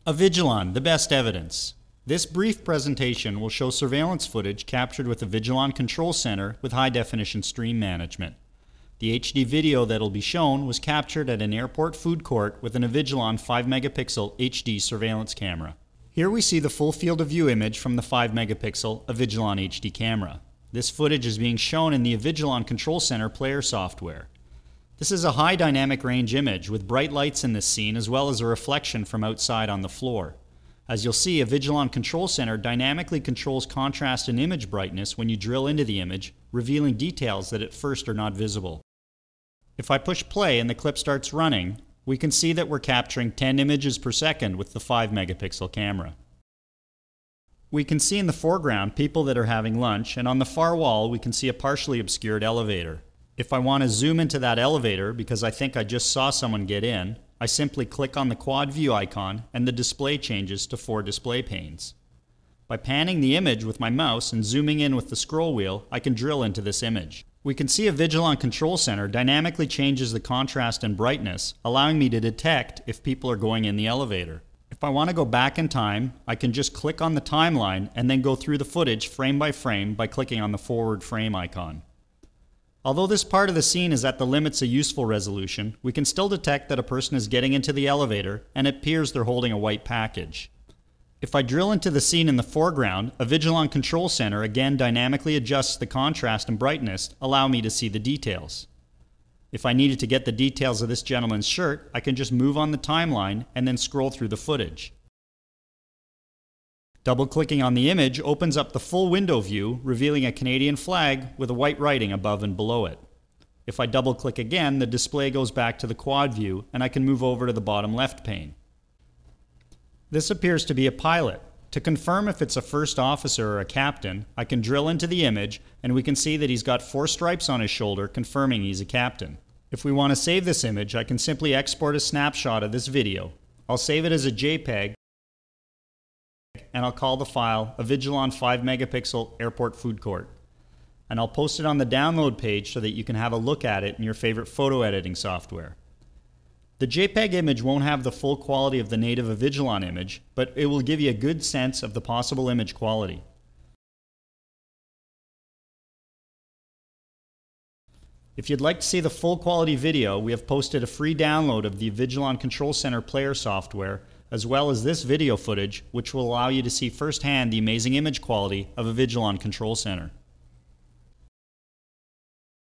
Avigilon, the best evidence. This brief presentation will show surveillance footage captured with Avigilon Control Center with high-definition stream management. The HD video that will be shown was captured at an airport food court with an Avigilon 5-megapixel HD surveillance camera. Here we see the full field of view image from the 5-megapixel Avigilon HD camera. This footage is being shown in the Avigilon Control Center player software. This is a high dynamic range image with bright lights in this scene as well as a reflection from outside on the floor. As you'll see, Avigilon Control Center dynamically controls contrast and image brightness when you drill into the image, revealing details that at first are not visible. If I push play and the clip starts running, we can see that we're capturing 10 images per second with the 5-megapixel camera. We can see in the foreground people that are having lunch, and on the far wall we can see a partially obscured elevator. If I want to zoom into that elevator because I think I just saw someone get in, I simply click on the quad view icon and the display changes to 4 display panes. By panning the image with my mouse and zooming in with the scroll wheel, I can drill into this image. We can see Avigilon Control Center dynamically changes the contrast and brightness, allowing me to detect if people are going in the elevator. If I want to go back in time, I can just click on the timeline and then go through the footage frame by clicking on the forward frame icon. Although this part of the scene is at the limits of useful resolution, we can still detect that a person is getting into the elevator and it appears they're holding a white package. If I drill into the scene in the foreground, Avigilon Control Center again dynamically adjusts the contrast and brightness, allowing me to see the details. If I needed to get the details of this gentleman's shirt, I can just move on the timeline and then scroll through the footage. Double-clicking on the image opens up the full window view, revealing a Canadian flag with a white writing above and below it. If I double-click again, the display goes back to the quad view and I can move over to the bottom left pane. This appears to be a pilot. To confirm if it's a first officer or a captain, I can drill into the image and we can see that he's got 4 stripes on his shoulder, confirming he's a captain. If we want to save this image, I can simply export a snapshot of this video. I'll save it as a JPEG and I'll call the file Avigilon 5-megapixel Airport Food Court. And I'll post it on the download page so that you can have a look at it in your favorite photo editing software. The JPEG image won't have the full quality of the native Avigilon image, but it will give you a good sense of the possible image quality. If you'd like to see the full quality video, we have posted a free download of the Avigilon Control Center player software, as well as this video footage, which will allow you to see firsthand the amazing image quality of Avigilon Control Center.